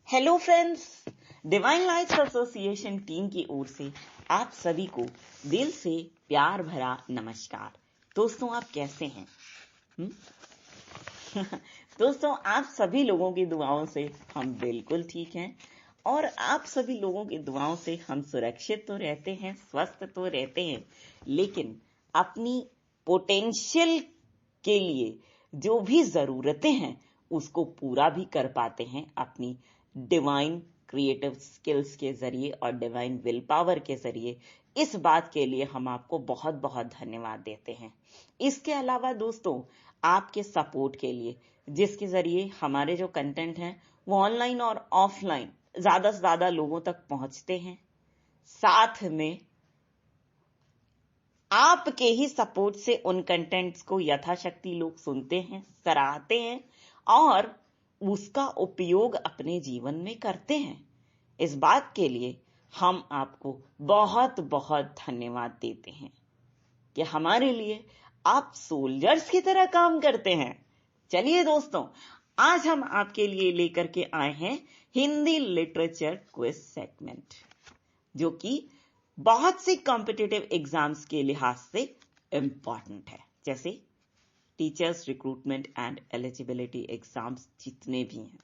Hello friends, divine lights association team की ओर से आप सभी को दिल से प्यार भरा नमस्कार। दोस्तों, आप कैसे हैं? दोस्तों, आप सभी लोगों की दुआओं से हम बिल्कुल ठीक हैं और आप सभी लोगों की दुआओं से हम सुरक्षित तो रहते हैं, स्वस्थ तो रहते हैं, लेकिन अपनी पोटेंशियल के लिए जो भी जरूरतें हैं उसको पूरा भी कर पाते हैं अपनी डिवाइन क्रिएटिव स्किल्स के जरिए और डिवाइन विल पावर के जरिए। इस बात के लिए हम आपको बहुत बहुत धन्यवाद देते हैं। इसके अलावा दोस्तों, आपके सपोर्ट के लिए, जिसके जरिए हमारे जो कंटेंट हैं वो ऑनलाइन और ऑफलाइन ज्यादा से ज्यादा लोगों तक पहुंचते हैं। साथ में आपके ही सपोर्ट से उन कंटेंट्स को यथाशक्ति लोग सुनते हैं, सराहते हैं और उसका उपयोग अपने जीवन में करते हैं। इस बात के लिए हम आपको बहुत बहुत धन्यवाद देते हैं कि हमारे लिए आप सोल्जर्स की तरह काम करते हैं। चलिए दोस्तों, आज हम आपके लिए लेकर के आए हैं हिंदी लिटरेचर क्विज सेगमेंट, जो कि बहुत से कॉम्पिटिटिव एग्जाम्स के लिहाज से इंपॉर्टेंट है, जैसे teachers recruitment and eligibility exams जितने भी हैं,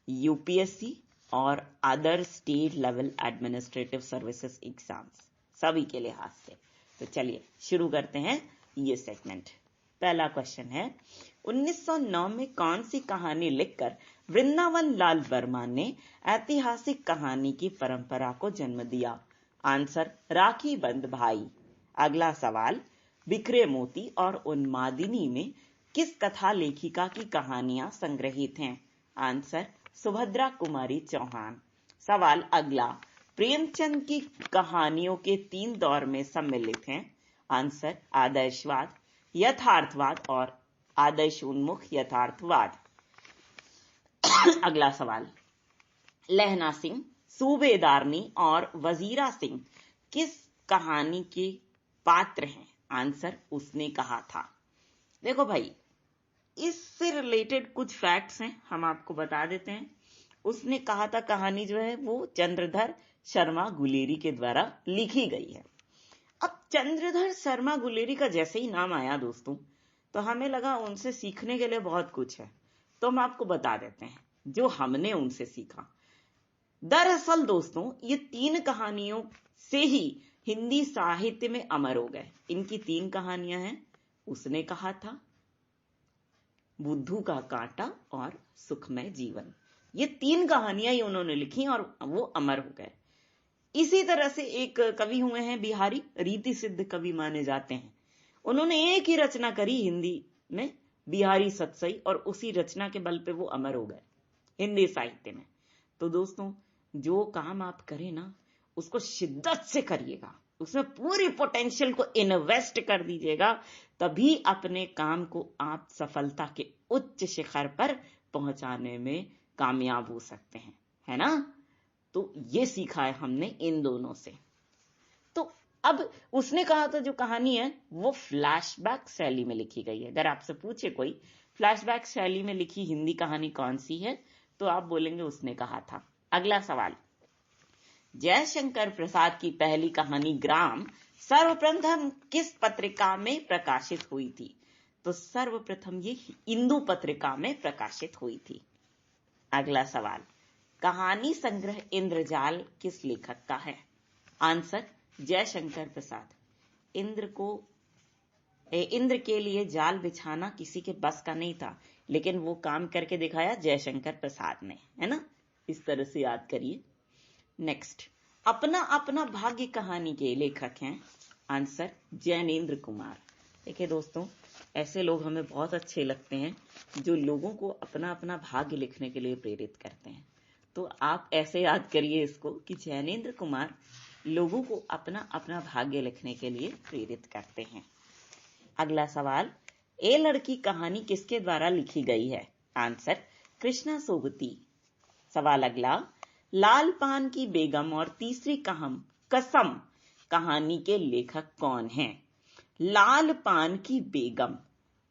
यूपीएससी और other state level administrative services exams, सभी के लिहाज से। तो चलिए शुरू करते हैं ये सेगमेंट। पहला क्वेश्चन है, 1909 में कौन सी कहानी लिखकर वृंदावन लाल वर्मा ने ऐतिहासिक कहानी की परंपरा को जन्म दिया? आंसर, राखी बंध भाई। अगला सवाल, बिखरे मोती और उन्मादिनी में किस कथा लेखिका की कहानियां संग्रहित हैं? आंसर, सुभद्रा कुमारी चौहान। सवाल अगला, प्रेमचंद की कहानियों के 3 दौर में सम्मिलित हैं? आंसर, आदर्शवाद, यथार्थवाद और आदर्श उन्मुख यथार्थवाद। अगला सवाल, लहना सिंह, सूबेदारनी और वजीरा सिंह किस कहानी के पात्र हैं? आंसर, उसने कहा था। देखो भाई, इससे रिलेटेड कुछ फैक्ट्स हैं, हम आपको बता देते हैं। उसने कहा था कहानी जो है वो चंद्रधर शर्मा गुलेरी के द्वारा लिखी गई है। अब चंद्रधर शर्मा गुलेरी का जैसे ही नाम आया दोस्तों, तो हमें लगा उनसे सीखने के लिए बहुत कुछ है, तो हम आपको बता देते हैं जो हमने उनसे सीखा। दरअसल दोस्तों, ये 3 कहानियों से ही हिंदी साहित्य में अमर हो गए। इनकी 3 कहानियां हैं, उसने कहा था, बुद्धू का कांटा और सुखमय जीवन। ये 3 कहानियां ही उन्होंने लिखी और वो अमर हो गए। इसी तरह से एक कवि हुए हैं बिहारी, रीति सिद्ध कवि माने जाते हैं। उन्होंने एक ही रचना करी हिंदी में, बिहारी सतसई, और उसी रचना के बल पे वो अमर हो गए हिंदी साहित्य में। तो दोस्तों, जो काम आप करें ना, उसको शिद्दत से करिएगा, उसमें पूरी पोटेंशियल को इन्वेस्ट कर दीजिएगा, तभी अपने काम को आप सफलता के उच्च शिखर पर पहुंचाने में कामयाब हो सकते हैं, है ना? तो ये सीखा है हमने इन दोनों से। तो अब उसने कहा था जो कहानी है वो फ्लैशबैक शैली में लिखी गई है। अगर आपसे पूछे कोई फ्लैशबैक शैली में लिखी हिंदी कहानी कौन सी है, तो आप बोलेंगे उसने कहा था। अगला सवाल, जयशंकर प्रसाद की पहली कहानी ग्राम सर्वप्रथम किस पत्रिका में प्रकाशित हुई थी? तो सर्वप्रथम ये इंदु पत्रिका में प्रकाशित हुई थी। अगला सवाल, कहानी संग्रह इंद्रजाल किस लेखक का है? आंसर, जयशंकर प्रसाद। इंद्र के लिए जाल बिछाना किसी के बस का नहीं था, लेकिन वो काम करके दिखाया जयशंकर प्रसाद ने, है ना? इस तरह से याद करिए। नेक्स्ट, अपना अपना भाग्य कहानी के लेखक हैं? आंसर, जैनेन्द्र कुमार। देखिए दोस्तों, ऐसे लोग हमें बहुत अच्छे लगते हैं जो लोगों को अपना अपना भाग्य लिखने के लिए प्रेरित करते हैं। तो आप ऐसे याद करिए इसको कि जैनेन्द्र कुमार लोगों को अपना अपना भाग्य लिखने के लिए प्रेरित करते हैं। अगला सवाल, ए लड़की कहानी किसके द्वारा लिखी गई है? आंसर, कृष्णा सोबती। सवाल अगला, लाल पान की बेगम और तीसरी कसम कहानी के लेखक कौन हैं? लाल पान की बेगम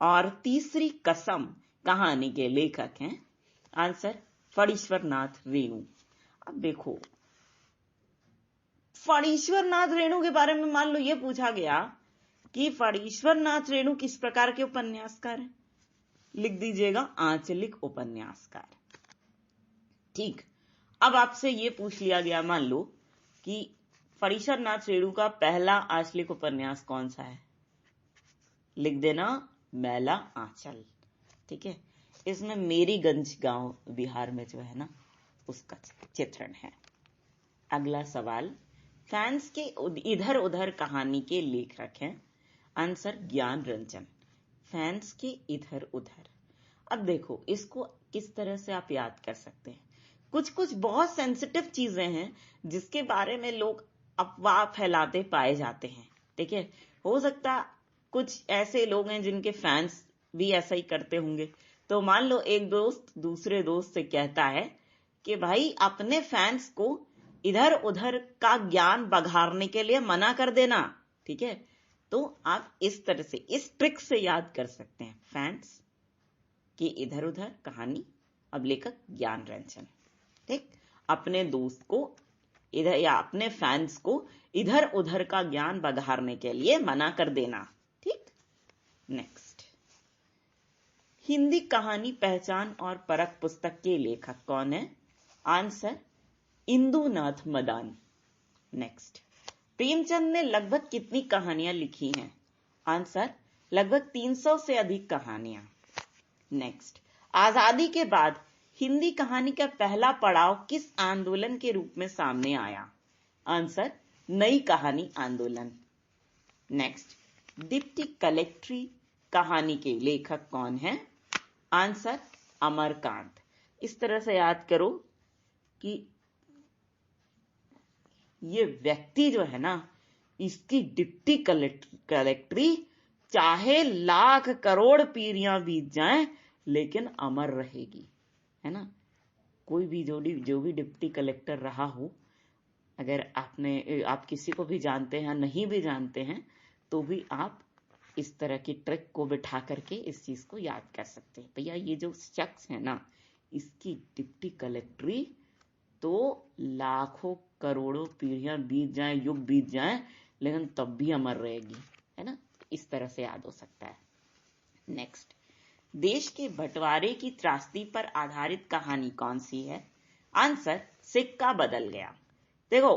और तीसरी कसम कहानी के लेखक हैं? आंसर, फणीश्वर नाथ रेणु। अब देखो, फणीश्वर नाथ रेणु के बारे में मान लो ये पूछा गया कि फणीश्वर नाथ रेणु किस प्रकार के उपन्यासकार हैं, लिख दीजिएगा आंचलिक उपन्यासकार। ठीक, अब आपसे ये पूछ लिया गया मान लो कि फणीश्वर नाथ रेणु का पहला आंचलिक उपन्यास कौन सा है, लिख देना मैला आंचल। ठीक है, इसमें मेरीगंज गांव बिहार में जो है ना उसका चित्रण है। अगला सवाल, फैंस के इधर उधर कहानी के लेखक हैं। आंसर ज्ञान रंजन। फैंस के इधर उधर। अब देखो इसको किस तरह से आप याद कर सकते हैं। कुछ कुछ बहुत सेंसिटिव चीजें हैं जिसके बारे में लोग अफवाह फैलाते पाए जाते हैं। ठीक है, हो सकता कुछ ऐसे लोग हैं जिनके फैंस भी ऐसा ही करते होंगे। तो मान लो एक दोस्त दूसरे दोस्त से कहता है कि भाई अपने फैंस को इधर उधर का ज्ञान बघाड़ने के लिए मना कर देना। ठीक है, तो आप इस तरह से इस ट्रिक से याद कर सकते हैं, फैंस की इधर उधर कहानी। अब लेखक ज्ञान रंजन। ठीक, अपने दोस्त को इधर या अपने फैंस को इधर उधर का ज्ञान बघाड़ने के लिए मना कर देना। ठीक, नेक्स्ट, हिंदी कहानी पहचान और परख पुस्तक के लेखक कौन है। आंसर इंदुनाथ मदान। नेक्स्ट, प्रेमचंद ने लगभग कितनी कहानियां लिखी हैं। आंसर लगभग 300 से अधिक कहानियां। नेक्स्ट, आजादी के बाद हिंदी कहानी का पहला पड़ाव किस आंदोलन के रूप में सामने आया। आंसर नई कहानी आंदोलन। नेक्स्ट, डिप्टी कलेक्ट्री कहानी के लेखक कौन है। आंसर अमरकांत। इस तरह से याद करो कि ये व्यक्ति जो है ना, इसकी डिप्टी कलेक्ट्री चाहे लाख करोड़ पीढ़ियां बीत जाएं लेकिन अमर रहेगी, है ना। कोई भी जो भी डिप्टी कलेक्टर रहा हो, अगर आप किसी को भी जानते हैं नहीं भी जानते हैं तो भी आप इस तरह की ट्रिक को बिठा करके इस चीज को याद कर सकते हैं। भैया ये जो शख्स है ना, इसकी डिप्टी कलेक्ट्री तो लाखों करोड़ों पीढ़ियां बीत जाएं, युग बीत जाएं, लेकिन तब भी अमर रहेगी, है ना। इस तरह से याद हो सकता है। नेक्स्ट, देश के बंटवारे की त्रासदी पर आधारित कहानी कौन सी है। आंसर सिक्का बदल गया। देखो,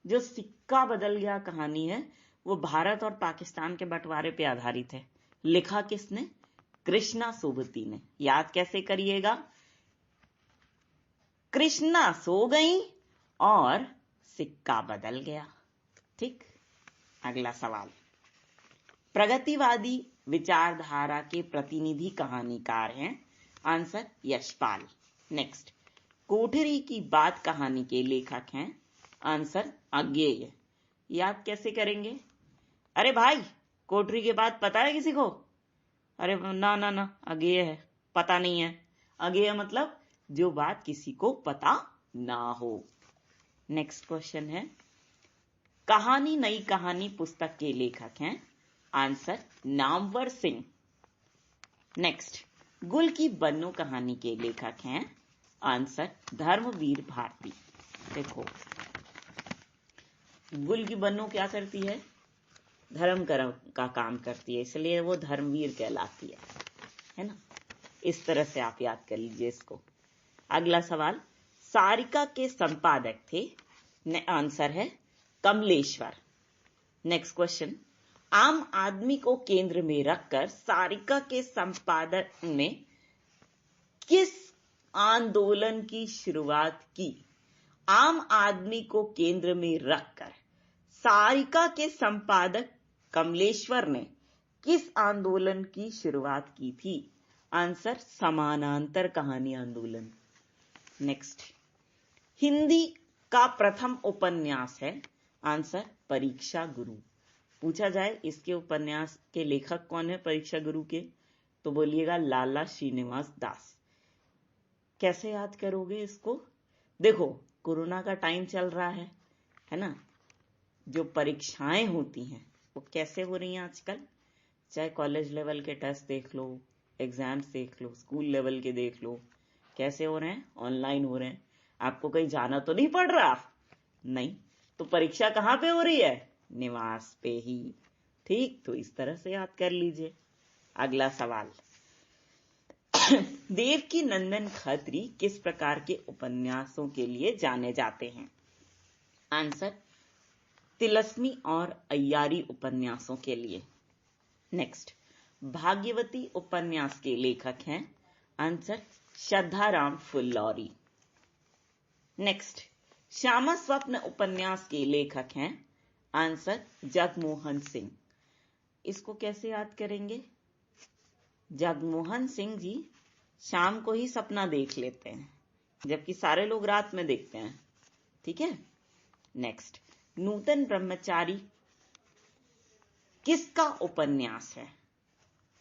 जो सिक्का बदल गया कहानी है वो भारत और पाकिस्तान के बंटवारे पे आधारित है। लिखा किसने? कृष्णा सोबती ने। याद कैसे करिएगा? कृष्णा सो गई और सिक्का बदल गया। ठीक, अगला सवाल, प्रगतिवादी विचारधारा के प्रतिनिधि कहानीकार हैं। आंसर यशपाल। नेक्स्ट, कोठरी की बात कहानी के लेखक हैं। आंसर अज्ञेय। याद कैसे करेंगे? अरे भाई, कोठरी के बाद पता है किसी को? अरे ना ना ना, अज्ञेय है, पता नहीं है। अज्ञेय मतलब जो बात किसी को पता ना हो। नेक्स्ट क्वेश्चन है, कहानी नई कहानी पुस्तक के लेखक हैं। आंसर नामवर सिंह। नेक्स्ट, गुल की बन्नो कहानी के लेखक हैं। आंसर धर्मवीर भारती। देखो, गुल की बन्नो क्या करती है? धर्म का काम करती है, इसलिए वो धर्मवीर कहलाती है ना। इस तरह से आप याद कर लीजिए इसको। अगला सवाल, सारिका के संपादक थे। आंसर है कमलेश्वर। नेक्स्ट क्वेश्चन, आम आदमी को केंद्र में रखकर सारिका के संपादक ने किस आंदोलन की शुरुआत की? आम आदमी को केंद्र में रखकर सारिका के संपादक कमलेश्वर ने किस आंदोलन की शुरुआत की थी? आंसर समानांतर कहानी आंदोलन। नेक्स्ट, हिंदी का प्रथम उपन्यास है। आंसर परीक्षा गुरु। पूछा जाए इसके उपन्यास के लेखक कौन है परीक्षा गुरु के, तो बोलिएगा लाला श्रीनिवास दास। कैसे याद करोगे इसको? देखो, कोरोना का टाइम चल रहा है ना। जो परीक्षाएं होती हैं वो कैसे हो रही हैं आजकल? चाहे कॉलेज लेवल के टेस्ट देख लो, एग्जाम्स देख लो, स्कूल लेवल के देख लो, कैसे हो रहे हैं? ऑनलाइन हो रहे हैं। आपको कहीं जाना तो नहीं पड़ रहा? नहीं। तो परीक्षा कहाँ पे हो रही है? निवास पे ही। ठीक, तो इस तरह से याद कर लीजिए। अगला सवाल, देवकी नंदन खत्री किस प्रकार के उपन्यासों के लिए जाने जाते हैं? आंसर, तिलस्मी और अय्यारी उपन्यासों के लिए। नेक्स्ट, भाग्यवती उपन्यास के लेखक हैं? आंसर, श्रद्धाराम फुल्लौरी। नेक्स्ट, श्यामा स्वप्न उपन्यास के लेखक हैं? आंसर, जगमोहन सिंह। इसको कैसे याद करेंगे? जगमोहन सिंह जी शाम को ही सपना देख लेते हैं, जबकि सारे लोग रात में देखते हैं। ठीक है। नेक्स्ट, नूतन ब्रह्मचारी किसका उपन्यास है?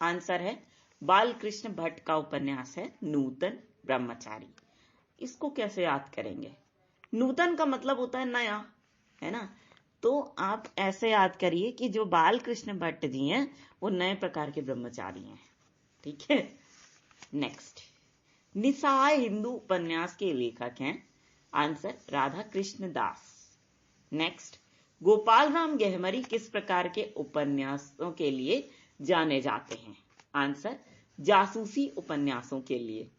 आंसर है, बालकृष्ण भट्ट का उपन्यास है नूतन ब्रह्मचारी। इसको कैसे याद करेंगे? नूतन का मतलब होता है नया, है ना? तो आप ऐसे याद करिए कि जो बालकृष्ण भट्ट जी हैं वो नए प्रकार के ब्रह्मचारी हैं। ठीक है। नेक्स्ट, निसहाय हिंदू उपन्यास के लेखक हैं? आंसर, राधा कृष्ण दास। नेक्स्ट, गोपाल राम गहमरी किस प्रकार के उपन्यासों के लिए जाने जाते हैं? आंसर, जासूसी उपन्यासों के लिए।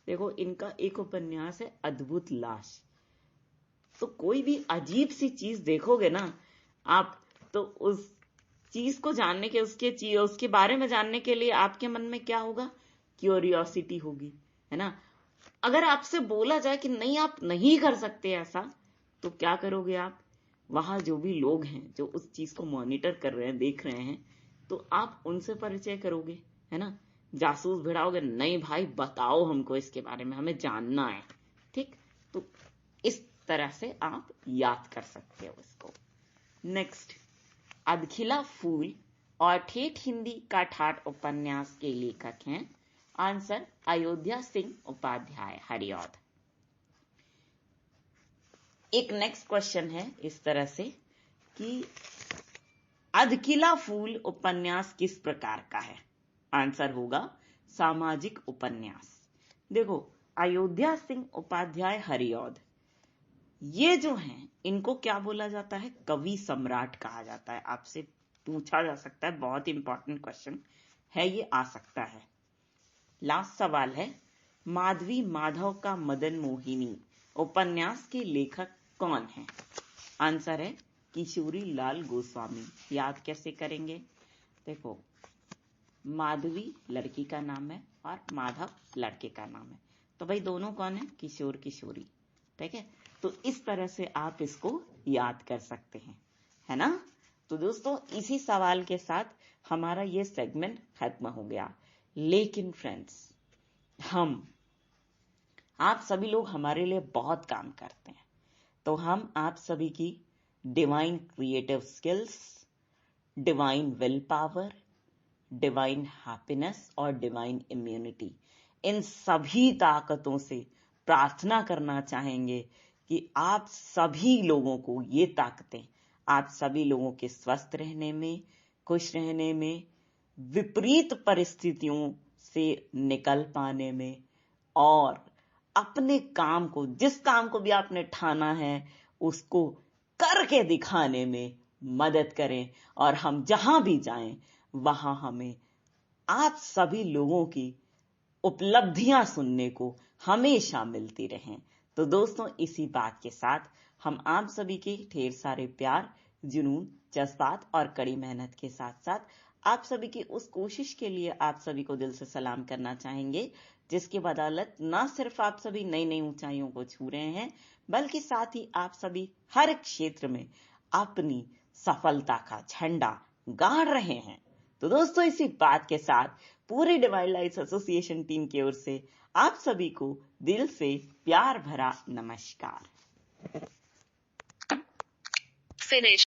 देखो, इनका एक उपन्यास है अद्भुत लाश। तो कोई भी अजीब सी चीज देखोगे ना आप, तो उस चीज को जानने के, उसके बारे में जानने के लिए आपके मन में क्या होगा? क्यूरियोसिटी होगी, है ना? अगर आपसे बोला जाए कि नहीं, आप नहीं कर सकते ऐसा, तो क्या करोगे आप? वहां जो भी लोग हैं जो उस चीज को मॉनिटर कर रहे हैं, देख रहे हैं, तो आप उनसे परिचय करोगे, है ना? जासूस भिड़ाओगे, नहीं भाई बताओ हमको इसके बारे में, हमें जानना है। ठीक, तो इस तरह से आप याद कर सकते हो इसको। नेक्स्ट, अदखिला फूल और ठेठ हिंदी का ठाठ उपन्यास के लेखक हैं? आंसर, अयोध्या सिंह उपाध्याय हरिऔध। एक नेक्स्ट क्वेश्चन है इस तरह से कि अदखिला फूल उपन्यास किस प्रकार का है? आंसर होगा, सामाजिक उपन्यास। देखो, अयोध्या सिंह उपाध्याय हरिऔध, ये जो हैं इनको क्या बोला जाता है? कवि सम्राट कहा जाता है। आपसे पूछा जा सकता है, बहुत इंपॉर्टेंट क्वेश्चन है ये, आ सकता है। लास्ट सवाल है, माधवी माधव का मदन मोहिनी उपन्यास के लेखक कौन है? आंसर है, किशोरी लाल गोस्वामी। याद कैसे करेंगे? देखो, माधवी लड़की का नाम है और माधव लड़के का नाम है, तो भाई दोनों कौन है? किशोर किशोरी। ठीक है, तो इस तरह से आप इसको याद कर सकते हैं, है ना? तो दोस्तों, इसी सवाल के साथ हमारा ये सेगमेंट खत्म हो गया। लेकिन फ्रेंड्स, आप सभी लोग हमारे लिए बहुत काम करते हैं, तो हम आप सभी की divine creative skills, divine will power, divine happiness और डिवाइन इम्यूनिटी, इन सभी ताकतों से प्रार्थना करना चाहेंगे कि आप सभी लोगों को ये ताकतें आप सभी लोगों के स्वस्थ रहने में, खुश रहने में, विपरीत परिस्थितियों से निकल पाने में और अपने काम को, जिस काम को भी आपने ठाना है, उसको करके दिखाने में मदद करें। और हम जहां भी जाएं वहां हमें आप सभी लोगों की उपलब्धियां सुनने को हमेशा मिलती रहें। तो दोस्तों, इसी बात के साथ हम आप सभी के ढेर सारे प्यार, जुनून, जज्बात और कड़ी मेहनत के साथ साथ आप सभी की उस कोशिश के लिए आप सभी को दिल से सलाम करना चाहेंगे, जिसकी बदौलत न सिर्फ आप सभी नई नई ऊंचाइयों को छू रहे हैं, बल्कि साथ ही आप सभी हर क्षेत्र में अपनी सफलता का झंडा गाड़ रहे हैं। तो दोस्तों, इसी बात के साथ पूरी डिवाइन लाइट्स एसोसिएशन टीम की ओर से आप सभी को दिल से प्यार भरा नमस्कार। फिनिश।